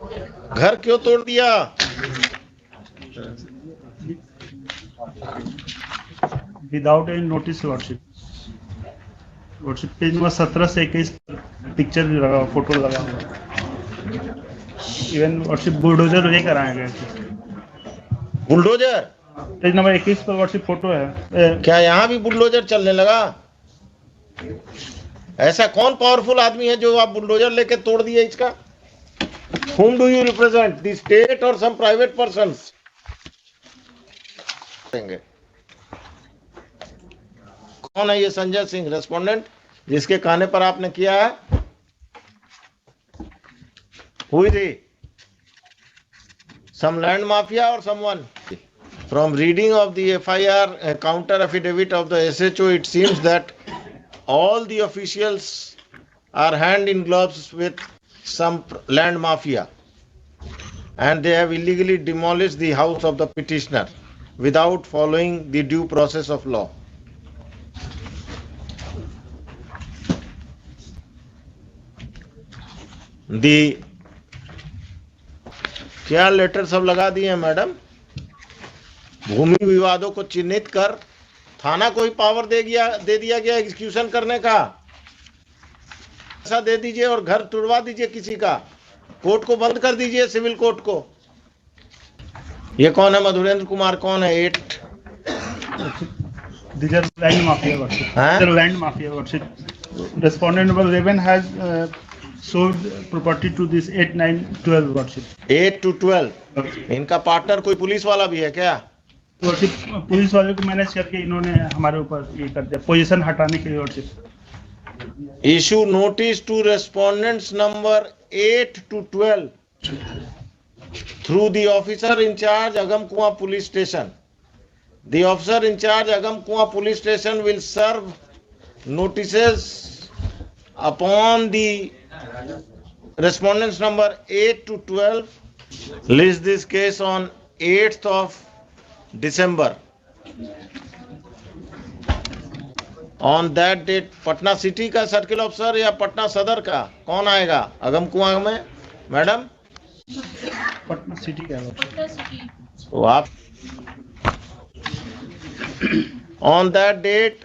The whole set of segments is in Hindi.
घर क्यों तोड़ दिया? Without any notice lordship. Lordship page number 17 से 21 पिक्चर भी लगा, फोटो लगा हुआ। इवन लॉर्डशिप बुलडोजर लेकर आए गए। बुलडोजर? पेज नंबर 21 पर लॉर्डशिप फोटो है। क्या यहाँ भी बुलडोजर चलने लगा? ऐसा कौन पावरफुल आदमी है जो आप बुलडोजर लेके तोड़ दिए इसका? Whom do you represent? The state or some private persons? कौन है ये संजय सिंह रेस्पोंडेंट जिसके कहने पर आपने किया है? Who is he? Some land mafia or someone? From reading of the FIR counter affidavit of the SHO, it seems that all the officials are hand in gloves with some land mafia, and they have illegally demolished the house of the petitioner without following the due process of law. The क्या लेटर सब लगा दिए हैं मैडम? भूमि विवादों को चिन्हित कर थाना को ही पावर दे दिया गया एग्जीक्यूशन करने का। ऐसा दे दीजिए और घर तुड़वा दीजिए किसी का, कोर्ट को बंद कर दीजिए, सिविल कोर्ट को। ये कौन है? मधुरेंद्र कुमार कौन है? 8 land mafia worship. Land mafia worship. Respondent number 11 has sold property to this 8, 9, 12 worship. 8 to 12। इनका पार्टनर कोई पुलिस वाला भी है क्या? पुलिस वाले को मैनेज करके इन्होंने हमारे ऊपर ये कर दिया, पोजीशन हटाने के लिए वर्षिप। Issue notice to respondents number 8 to 12 through the officer in charge Agamkuwa police station. The officer in charge Agamkuwa police station will serve notices upon the respondents number 8 to 12. List this case on 8th of December. On that date Patna city का सर्किल ऑफिसर या पटना सदर का कौन आएगा अगमकुआं में? मैडम पटना सिटी का। तो आप on that date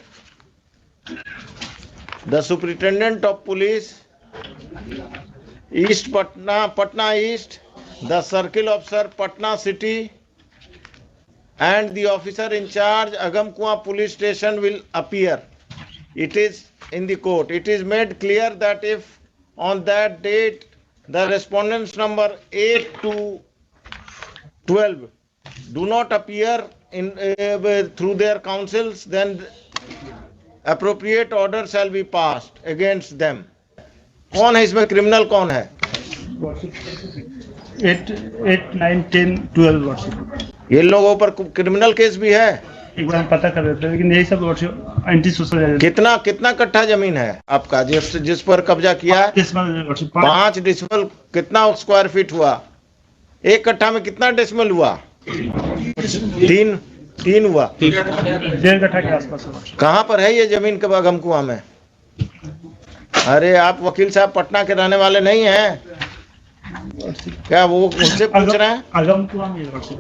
the superintendent of police East Patna East, the circle officer Patna City, and the officer in charge Agamkuwa police station will appear. It is in the court. It is made clear that if on that date the respondents number 8 to 12 do not appear in through their counsels, then appropriate order shall be passed against them. कौन है इसमें? क्रिमिनल कौन है? 8, 9, 10, 12 वर्षिप। ये लोगों पर क्रिमिनल केस भी है? एक बार पता कर देते हैं, लेकिन यही सब वर्षिप एंटी सोशल। कितना कट्ठा जमीन है आपका जिस पर कब्जा किया है? 5 डेसिमल। कितना स्क्वायर फीट हुआ? 1 कट्ठा में कितना डेसिमल हुआ? 3 हुआ। 1.5 कट्ठा के आसपास। कहाँ पर है ये जमीन के अगमकुआं में? अरे आप वकील साहब पटना के रहने वाले नहीं हैं क्या? वो उनसे पूछ रहे हैं।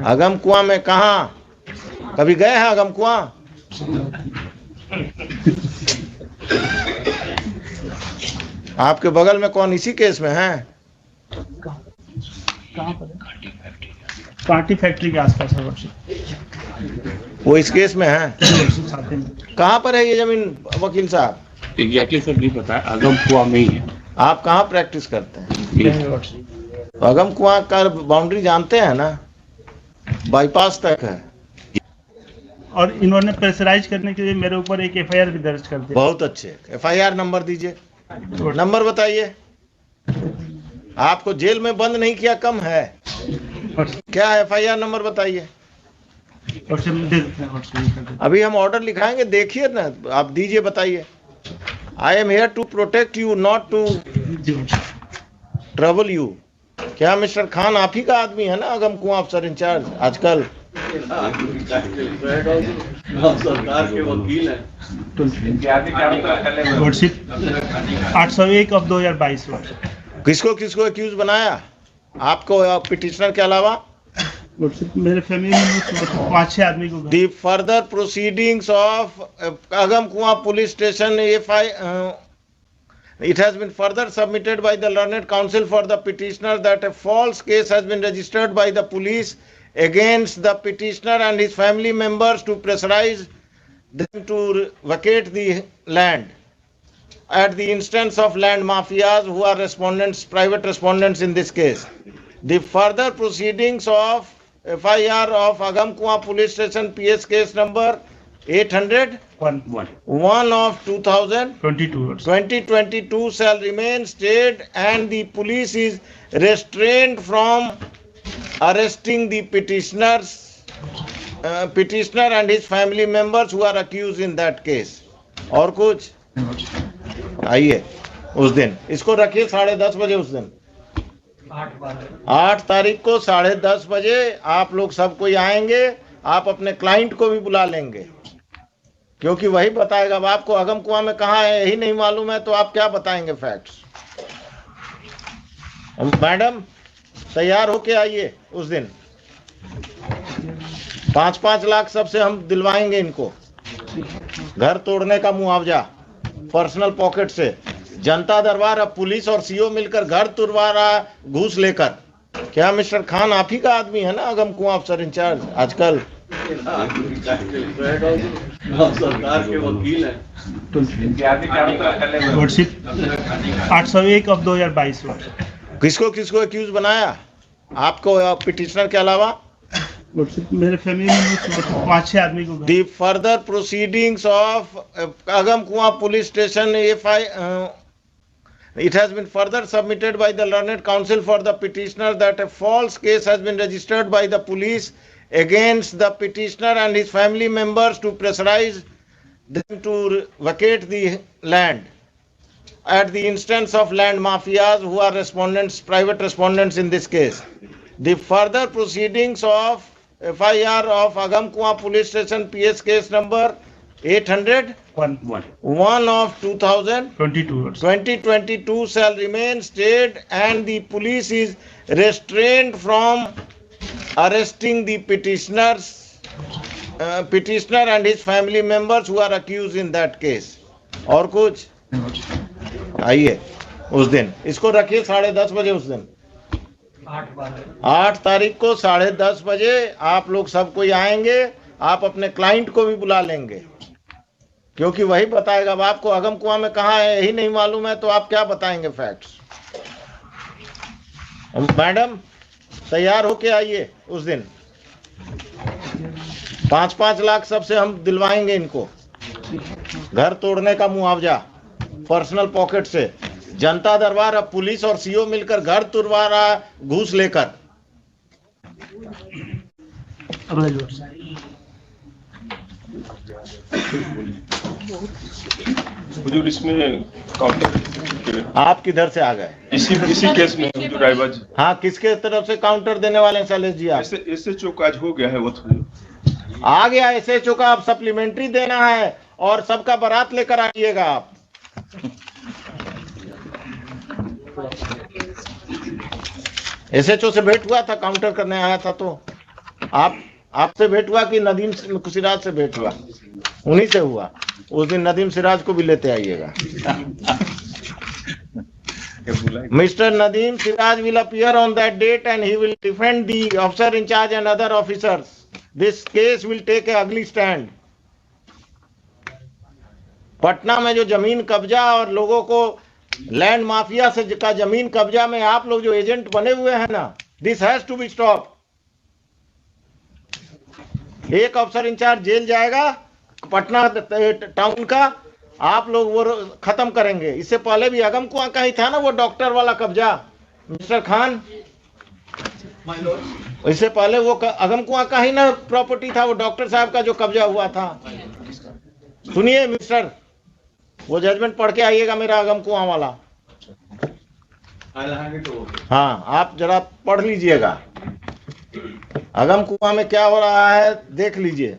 अगमकुआं में कहाँ? कभी गए हैं अगमकुआं? आपके बगल में कौन इसी केस में है? कांटी फैक्ट्री के आसपास है। वो इस केस में है? कहाँ पर है ये जमीन वकील साहब? एग्जैक्टली सर नहीं पता है, अगमकुआं में ही है। आप कहाँ प्रैक्टिस करते हैं? अगमकुआं का बाउंड्री जानते हैं ना? बाईपास तक है। और इन्होंने प्रेशराइज करने के लिए मेरे ऊपर एक एफआईआर भी दर्ज कर दिया। बहुत अच्छे। एफआईआर नंबर दीजिए। नंबर बताइए। आपको जेल में बंद नहीं किया कम है क्या? एफआईआर नंबर बताइए। अभी हम ऑर्डर लिखाएंगे, देखिए ना, आप दीजिए, बताइए। I am here to protect you, not to trouble you. क्या मिस्टर खान आप ही का आदमी है ना अगमकुआं अफसर इंचार्ज आजकल? सरकार के वकील हैं। 801 of 2022। किसको एक्यूज बनाया? आपको पिटिशनर के अलावा लॉर्डशिप मेरे फैमिली में 5-6 आदमी को the further proceedings of Agam Police Station, it has been further submitted by the learned counsel for the petitioner that a false case has been registered by the police against the petitioner and his family members to pressurize them to vacate the land at the instance of land mafias who are respondents, private respondents in this case. The further proceedings of FIR of Agam Police Station PS case number 801 of 2022 shall remain stayed and the police is restrained from arresting the petitioner and his family members who are accused in that case. और कुछ आइए उस दिन इसको रखिए 10:30 बजे उस दिन 8 तारीख को 10:30 बजे आप लोग सब कोई आएंगे। आप अपने क्लाइंट को भी बुला लेंगे क्योंकि वही बताएगा। अब आपको अगम कुआं में कहाँ है यही नहीं मालूम है तो आप क्या बताएंगे फैक्ट्स। मैडम तैयार होके आइए उस दिन 5-5 लाख सबसे हम दिलवाएंगे इनको। घर तोड़ने का मुआवजा पर्सनल पॉकेट से। जनता दरबार अब पुलिस और सीओ मिलकर घर तुड़वा रहा घूस लेकर। क्या मिस्टर खान आप ही का आदमी है ना अगम कुआं अफसर इंचार्ज आजकल? सरकार के वकील हैं। Lordship 801 of 2022। किसको किसको एक्यूज बनाया? आपको पिटिशनर के अलावा लॉर्डशिप मेरे फैमिली में 5-6 आदमी को The further proceedings of Agam Police Station, it has been further submitted by the learned counsel for the petitioner that a false case has been registered by the police against the petitioner and his family members to pressurize them to vacate the land at the instance of land mafias who are respondents, private respondents in this case. The further proceedings of FIR of Agam Police Station PS case number 801 of 2022 shall remain stayed and the police is restrained from arresting the petitioner and his family members who are accused in that case. और कुछ आइए उस दिन इसको रखिए 10:30 बजे उस दिन 8 तारीख को 10:30 बजे आप लोग सब कोई आएंगे। आप अपने क्लाइंट को भी बुला लेंगे क्योंकि वही बताएगा। अब आपको अगम कुआं में कहाँ है यही नहीं मालूम है तो आप क्या बताएंगे फैक्ट्स। मैडम तैयार होके आइए उस दिन 5-5 लाख सबसे हम दिलवाएंगे इनको। घर तोड़ने का मुआवजा पर्सनल पॉकेट से। जनता दरबार अब पुलिस और सीओ मिलकर घर तुड़वा रहा घूस लेकर। हुजूर इसमें काउंटर आप किधर से आ गए? इसी केस में हुजूर रायबाज। हाँ किसके तरफ से काउंटर देने वाले हैं शैलेश जी? आप इससे चौक आज हो गया है वो तो आ गया SHO का अब सप्लीमेंट्री देना है और सबका बारात लेकर आइएगा आप। SHO से भेंट हुआ था काउंटर करने आया था तो आपसे भेंट हुआ कि नदीम सिराज से भेंट हुआ? उन्हीं से हुआ। उस दिन नदीम सिराज को भी लेते आइएगा। Mr. Nadeem Siraj will appear on that date and he will defend the officer in charge and other officers. This case will take a ugly stand. Patna में जो जमीन कब्जा और लोगों को लैंड माफिया से का जमीन कब्जा में आप लोग जो एजेंट बने हुए हैं ना, this has to be stop. एक अफसर इंचार्ज जेल जाएगा पटना टाउन का, आप लोग वो खत्म करेंगे। इससे पहले भी अगम कुआं का ही था ना वो डॉक्टर वाला कब्जा मिस्टर खान। इससे पहले वो अगम कुआं का ही ना प्रॉपर्टी था वो डॉक्टर साहब का जो कब्जा हुआ था। सुनिए मिस्टर, वो जजमेंट पढ़ के आइएगा मेरा अगम कुआं वाला। हाँ आप जरा पढ़ लीजिएगा अगम कुआं में क्या हो रहा है, देख लीजिए।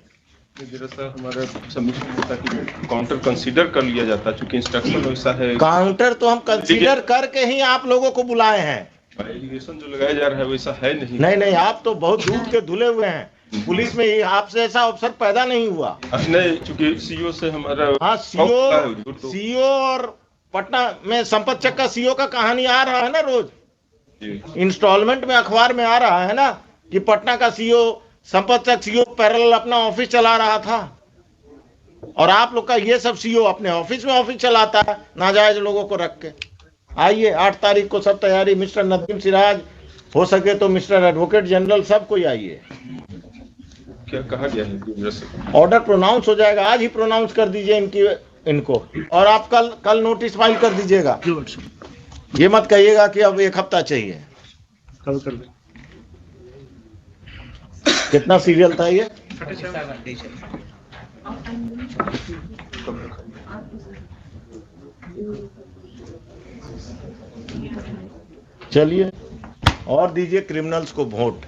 जरा सर हमारे सबमिशन होता कि काउंटर कंसीडर कर लिया जाता चूंकि इंस्ट्रक्शन वैसा है। काउंटर तो हम कंसीडर करके ही आप लोगों को बुलाए हैं। एलिगेशन जो लगाया जा रहा है वैसा है नहीं। नहीं नहीं, आप तो बहुत दूध के धुले हुए हैं। पुलिस में ये आपसे ऐसा अफसर पैदा नहीं हुआ। नहीं, चूंकि सीओ से हमारा हाँ, तो सीओ और पटना में संपत चक का सीओ का कहानी आ रहा है ना रोज, इंस्टॉलमेंट में अखबार में आ रहा है ना कि पटना का सीओ, संपत चक सीओ पैरेलल अपना ऑफिस चला रहा था, और आप लोग का ये सब सीओ अपने ऑफिस में ऑफिस चलाता है नाजायज लोगों को रख के। आइए 8 तारीख को सब तैयारी, मिस्टर नदीम सिराज, हो सके तो मिस्टर एडवोकेट जनरल, सब कोई आइए। क्या कहा गया है केंद्र से? ऑर्डर प्रोनाउंस हो जाएगा, आज ही प्रोनाउंस कर दीजिए इनको, और आप कल नोटिस फाइल कर दीजिएगा। जी वर्षिप, ये मत कहिएगा कि अब 1 हफ्ता चाहिए। कल कर दें। कितना सीरियल था ये? चलिए, और दीजिए क्रिमिनल्स को वोट।